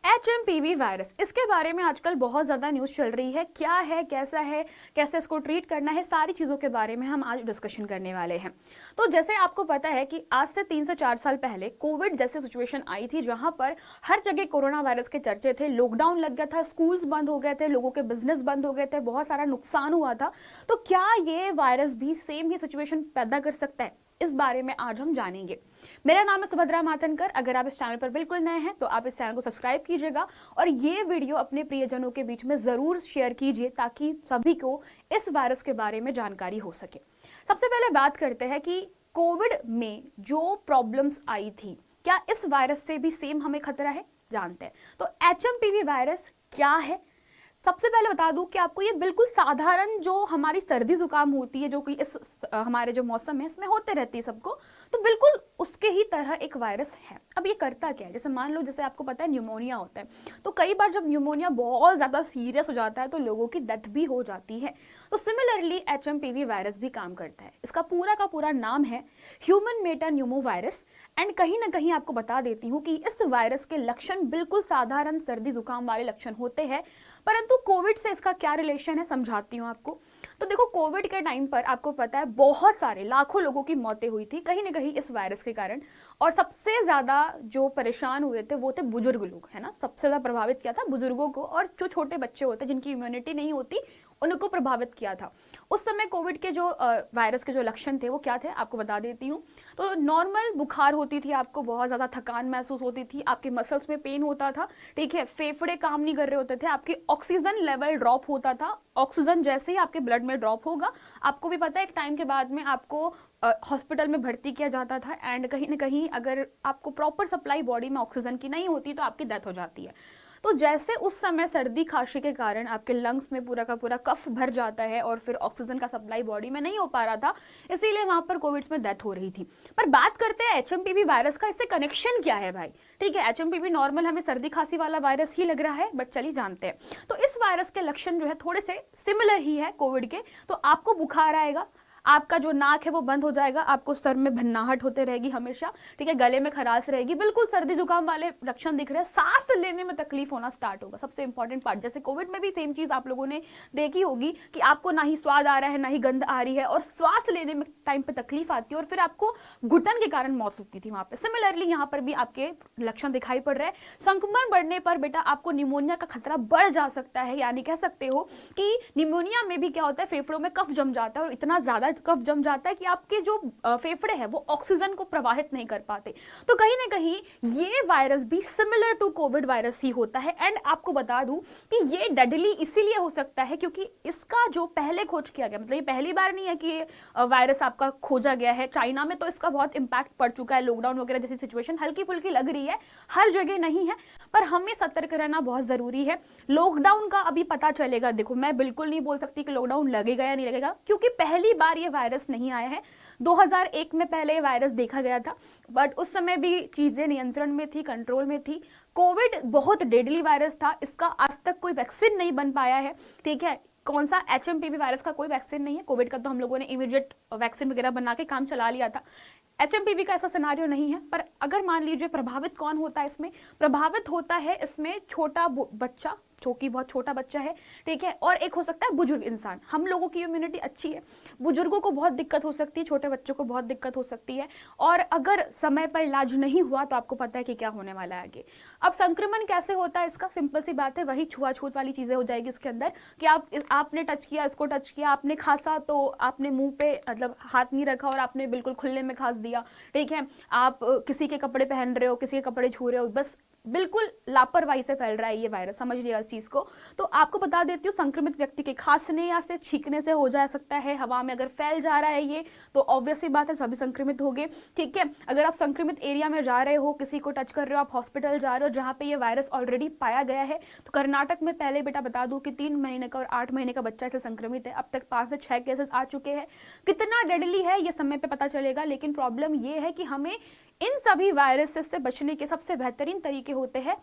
HMPV virus, इसके बारे में आजकल बहुत ज़्यादा न्यूज़ चल रही है। क्या है, कैसे इसको ट्रीट करना है, सारी चीज़ों के बारे में हम आज डिस्कशन करने वाले हैं। तो जैसे आपको पता है कि आज से 3 से 4 साल पहले कोविड जैसे सिचुएशन आई थी, जहां पर हर जगह कोरोना वायरस के चर्चे थे, लॉकडाउन लग गया था, स्कूल्स बंद हो गए थे, लोगों के बिजनेस बंद हो गए थे, बहुत सारा नुकसान हुआ था। तो क्या ये वायरस भी सेम ही सिचुएशन पैदा कर सकता है, इस बारे में आज हम जानेंगे। मेरा नाम है सुभद्रा माथनकर। अगर आप इस चैनल पर बिल्कुल नए हैं तो आप इस चैनल को सब्सक्राइब कीजिएगा और ये वीडियो अपने प्रियजनों के बीच में जरूर शेयर कीजिए ताकि सभी को इस वायरस के बारे में जानकारी हो सके। सबसे पहले बात करते हैं कि कोविड में जो प्रॉब्लम्स आई थी, क्या इस वायरस से भी सेम हमें खतरा है, जानते हैं। तो HMPV वायरस क्या है, सबसे पहले बता दूं कि आपको ये बिल्कुल साधारण जो हमारी सर्दी जुकाम होती है, जो कि इस हमारे जो मौसम है इसमें होते रहती है सबको, तो बिल्कुल उसके ही तरह एक वायरस है। अब ये करता क्या है, जैसे मान लो, जैसे आपको पता है न्यूमोनिया होता है, तो कई बार जब न्यूमोनिया बहुत ज़्यादा सीरियस हो जाता है तो लोगों की डेथ भी हो जाती है। तो सिमिलरली HMPV वायरस भी काम करता है। इसका पूरा का पूरा नाम है ह्यूमन मेटान्यूमो वायरस। एंड कहीं ना कहीं आपको बता देती हूँ कि इस वायरस के लक्षण बिल्कुल साधारण सर्दी जुकाम वाले लक्षण होते हैं, परंतु कोविड से इसका क्या रिलेशन है समझाती हूँ आपको। तो देखो, कोविड के टाइम पर आपको पता है बहुत सारे लाखों लोगों की मौतें हुई थी कहीं ना कहीं इस वायरस के कारण। और सबसे ज्यादा जो परेशान हुए थे वो थे बुजुर्ग लोग, है ना। सबसे ज्यादा प्रभावित किया था बुजुर्गों को, और जो छोटे बच्चे होते जिनकी इम्यूनिटी नहीं होती उनको प्रभावित किया था। उस समय कोविड के जो वायरस के जो लक्षण थे वो क्या थे आपको बता देती हूँ। तो नॉर्मल बुखार होती थी, आपको बहुत ज़्यादा थकान महसूस होती थी, आपके मसल्स में पेन होता था, ठीक है, फेफड़े काम नहीं कर रहे होते थे, आपके ऑक्सीजन लेवल ड्रॉप होता था। ऑक्सीजन जैसे ही आपके ब्लड में ड्रॉप होगा, आपको भी पता है एक टाइम के बाद में आपको हॉस्पिटल में भर्ती किया जाता था। एंड कहीं ना कहीं अगर आपको प्रॉपर सप्लाई बॉडी में ऑक्सीजन की नहीं होती तो आपकी डेथ हो जाती है। तो जैसे उस समय सर्दी खांसी के कारण आपके लंग्स में पूरा का पूरा कफ भर जाता है और फिर ऑक्सीजन का सप्लाई बॉडी में नहीं हो पा रहा था, इसीलिए वहां पर कोविड में डेथ हो रही थी। पर बात करते हैं HMPV वायरस का, इससे कनेक्शन क्या है भाई। ठीक है, HMPV नॉर्मल हमें सर्दी खांसी वाला वायरस ही लग रहा है, बट चलिए जानते हैं। तो इस वायरस के लक्षण जो है थोड़े से सिमिलर ही है कोविड के। तो आपको बुखार आएगा, आपका जो नाक है वो बंद हो जाएगा, आपको सर में भन्नाहट होते रहेगी हमेशा, ठीक है, गले में खराश रहेगी, बिल्कुल सर्दी जुकाम वाले लक्षण दिख रहे हैं। सांस लेने में तकलीफ होना स्टार्ट होगा, सबसे इंपॉर्टेंट पार्ट। जैसे कोविड में भी सेम चीज आप लोगों ने देखी होगी कि आपको ना ही स्वाद आ रहा है ना ही गंध आ रही है, और श्वास लेने में टाइम पे तकलीफ आती है, और फिर आपको घुटन के कारण मौत होती थी वहां पर। सिमिलरली यहाँ पर भी आपके लक्षण दिखाई पड़ रहे हैं। संक्रमण बढ़ने पर बेटा आपको निमोनिया का खतरा बढ़ जा सकता है, यानी कह सकते हो कि निमोनिया में भी क्या होता है, फेफड़ों में कफ जम जाता है, और इतना ज्यादा कफ जम जाता है कि आपके जो फेफड़े हैं वो ऑक्सीजन को प्रवाहित नहीं कर पाते। तो कहीं ना कहीं ये वायरस भी सिमिलर टू कोविड वायरस ही होता है। एंड आपको बता दूं कि ये डेडली इसीलिए हो सकता है क्योंकि इसका जो पहले खोज किया गया, मतलब ये पहली बार नहीं है कि वायरस आपका खोजा गया है। चाइना में तो इसका बहुत इंपैक्ट पड़ चुका है, लॉकडाउन वगैरह जैसी सिचुएशन हल्की फुल्की लग रही है, हर जगह नहीं है, पर हमें सतर्क रहना बहुत जरूरी है। लॉकडाउन का अभी पता चलेगा। देखो, मैं बिल्कुल नहीं बोल सकती कि लॉकडाउन लगेगा या नहीं लगेगा, क्योंकि पहली बार ये वायरस नहीं आया है। 2001 में पहले वायरस देखा गया था, बट उस समय भी चीजें नियंत्रण में थी, कंट्रोल में थी। कोविड बहुत डेडली वायरस था, इसका आज तक कोई वैक्सीन नहीं बन पाया है, ठीक है। कौन सा, HMPV वायरस का कोई वैक्सीन नहीं है। कोविड का तो हम लोगों ने इमीडिएट वैक्सीन वगैरह बना के काम चला लिया था। HMPV का ऐसा सिनारियो नहीं है। पर अगर मान लीजिए, प्रभावित कौन होता है इसमें, प्रभावित होता है इसमें छोटा बच्चा, जो कि बहुत छोटा बच्चा है, ठीक है, और एक हो सकता है बुजुर्ग इंसान। हम लोगों की इम्यूनिटी अच्छी है, बुजुर्गों को बहुत दिक्कत हो सकती है, छोटे बच्चों को बहुत दिक्कत हो सकती है, और अगर समय पर इलाज नहीं हुआ तो आपको पता है कि क्या होने वाला है आगे। अब संक्रमण कैसे होता है इसका, सिंपल सी बात है, वही छुआछूत वाली चीजें हो जाएगी इसके अंदर कि आपने टच किया, इसको टच किया, आपने खांसा तो आपने मुंह पे मतलब हाथ नहीं रखा और आपने बिल्कुल खुले में खांस दिया, ठीक है। आप किसी के कपड़े पहन रहे हो, किसी के कपड़े छू रहे हो, बस बिल्कुल लापरवाही से फैल रहा है ये वायरस, समझ लिया इस चीज को। तो आपको बता देती हूँ, संक्रमित व्यक्ति के खांसने या से छींकने से हो जा सकता है। हवा में अगर फैल जा रहा है ये, तो ऑब्वियसली बात है सभी संक्रमित हो गए, ठीक है। अगर आप संक्रमित एरिया में जा रहे हो, किसी को टच कर रहे हो, आप हॉस्पिटल जा रहे हो जहाँ पे ये वायरस ऑलरेडी पाया गया है, तो कर्नाटक में पहले बेटा बता दूं कि 3 महीने का और 8 महीने का बच्चा इससे संक्रमित है। अब तक 5 से 6 केसेस आ चुके हैं। कितना डेडली है ये समय पे पता चलेगा, लेकिन प्रॉब्लम ये है कि हमें इन सभी वायरसेस से बचने के सबसे बेहतरीन तरीके होते हैं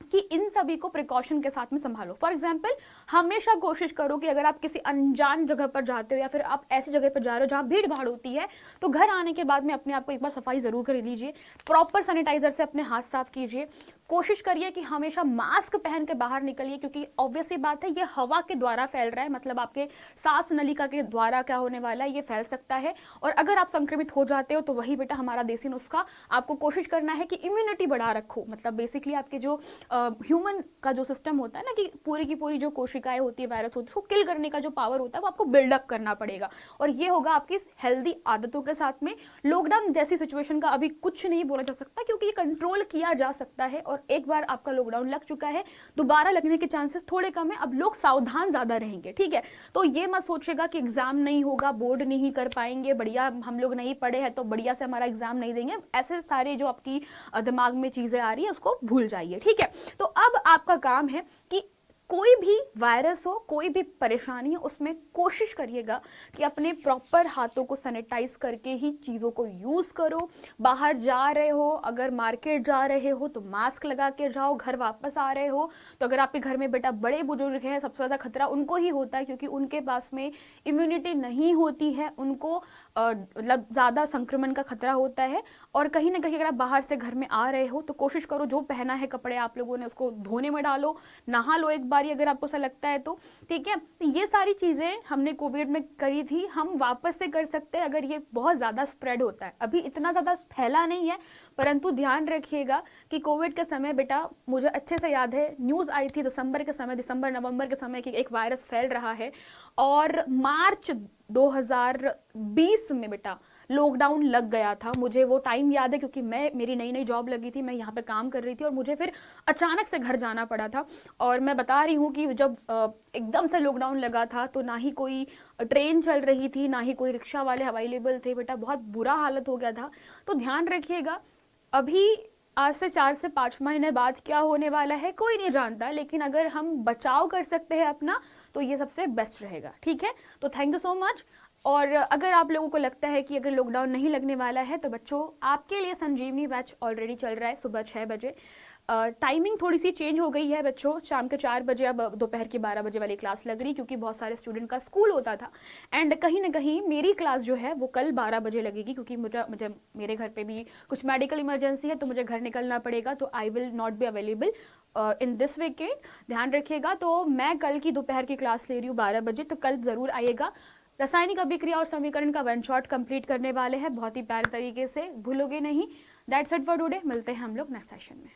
कि इन सभी को प्रिकॉशन के साथ में संभालो। फॉर एग्जाम्पल, हमेशा कोशिश करो कि अगर आप किसी अनजान जगह पर जाते हो या फिर आप ऐसी जगह पर जा रहे हो जहां भीड़ भाड़ होती है, तो घर आने के बाद में अपने आप को एक बार सफाई जरूर कर लीजिए, प्रॉपर सैनिटाइजर से अपने हाथ साफ कीजिए, कोशिश करिए कि हमेशा मास्क पहन के बाहर निकलिए, क्योंकि ऑब्वियस सी बात है ये हवा के द्वारा फैल रहा है, मतलब आपके सांस नलिका के द्वारा क्या होने वाला है, ये फैल सकता है। और अगर आप संक्रमित हो जाते हो तो वही बेटा हमारा देसी नुस्खा, आपको कोशिश करना है कि इम्यूनिटी बढ़ा रखो। मतलब बेसिकली आपके जो ह्यूमन का जो सिस्टम होता है ना, कि पूरी की पूरी जो कोशिकाएं होती है, वायरस होती है, उसको किल करने का जो पावर होता है वो आपको बिल्डअप करना पड़ेगा। और ये होगा आपकी हेल्दी आदतों के साथ में। लॉकडाउन जैसी सिचुएशन का अभी कुछ नहीं बोला जा सकता, क्योंकि ये कंट्रोल किया जा सकता है। और एक बार आपका लॉकडाउन लग चुका है, दोबारा लगने के चांसेस थोड़े कम है। अब लोग सावधान ज्यादा रहेंगे, ठीक है। तो ये मत सोचेगा कि एग्जाम नहीं होगा, बोर्ड नहीं कर पाएंगे, बढ़िया हम लोग नहीं पढ़े हैं तो बढ़िया से हमारा एग्जाम नहीं देंगे, ऐसे सारे जो आपकी दिमाग में चीजें आ रही है उसको भूल जाइए, ठीक है। तो अब आपका काम है कि कोई भी वायरस हो, कोई भी परेशानी हो, उसमें कोशिश करिएगा कि अपने प्रॉपर हाथों को सैनिटाइज करके ही चीज़ों को यूज़ करो। बाहर जा रहे हो, अगर मार्केट जा रहे हो तो मास्क लगा के जाओ। घर वापस आ रहे हो तो अगर आपके घर में बेटा बड़े बुजुर्ग हैं, सबसे ज़्यादा खतरा उनको ही होता है, क्योंकि उनके पास में इम्यूनिटी नहीं होती है, उनको मतलब ज़्यादा संक्रमण का खतरा होता है। और कहीं ना कहीं अगर आप बाहर से घर में आ रहे हो तो कोशिश करो जो पहना है कपड़े आप लोगों ने उसको धोने में डालो, नहा लो एक बारी अगर आपको ऐसा लगता है तो, ठीक है। तो ये सारी चीजें हमने कोविड में करी थी, हम वापस से कर सकते हैं अगर ये बहुत ज्यादा स्प्रेड होता है। अभी इतना ज्यादा फैला नहीं है, परंतु ध्यान रखिएगा कि कोविड के समय बेटा मुझे अच्छे से याद है, न्यूज आई थी दिसंबर के समय, दिसंबर नवंबर के समय कि एक वायरस फैल रहा है। और मार्च 2020 में बेटा लॉकडाउन लग गया था। मुझे वो टाइम याद है क्योंकि मेरी नई नई जॉब लगी थी, मैं यहाँ पे काम कर रही थी और मुझे फिर अचानक से घर जाना पड़ा था। और मैं बता रही हूँ कि जब एकदम से लॉकडाउन लगा था तो ना ही कोई ट्रेन चल रही थी, ना ही कोई रिक्शा वाले अवेलेबल थे बेटा, बहुत बुरा हालत हो गया था। तो ध्यान रखिएगा, अभी आज से 4 से 5 महीने बाद क्या होने वाला है कोई नहीं जानता, लेकिन अगर हम बचाव कर सकते हैं अपना तो ये सबसे बेस्ट रहेगा, ठीक है। तो थैंक यू सो मच। और अगर आप लोगों को लगता है कि अगर लॉकडाउन नहीं लगने वाला है तो बच्चों आपके लिए संजीवनी बैच ऑलरेडी चल रहा है सुबह 6 बजे। टाइमिंग थोड़ी सी चेंज हो गई है बच्चों, शाम के 4 बजे अब दोपहर के 12 बजे वाली क्लास लग रही, क्योंकि बहुत सारे स्टूडेंट का स्कूल होता था। एंड कहीं ना कहीं मेरी क्लास जो है वो कल 12 बजे लगेगी, क्योंकि मुझे मेरे घर पे भी कुछ मेडिकल इमरजेंसी है तो मुझे घर निकलना पड़ेगा, तो I will not be available in this weekend, ध्यान रखिएगा। तो मैं कल की दोपहर की क्लास ले रही हूँ 12 बजे, तो कल ज़रूर आइएगा। रासायनिक अभिक्रिया और समीकरण का 1 शॉट कंप्लीट करने वाले हैं बहुत ही प्यारे तरीके से, भूलोगे नहीं। दैट्स इट फॉर टुडे, मिलते हैं हम लोग नेक्स्ट सेशन में।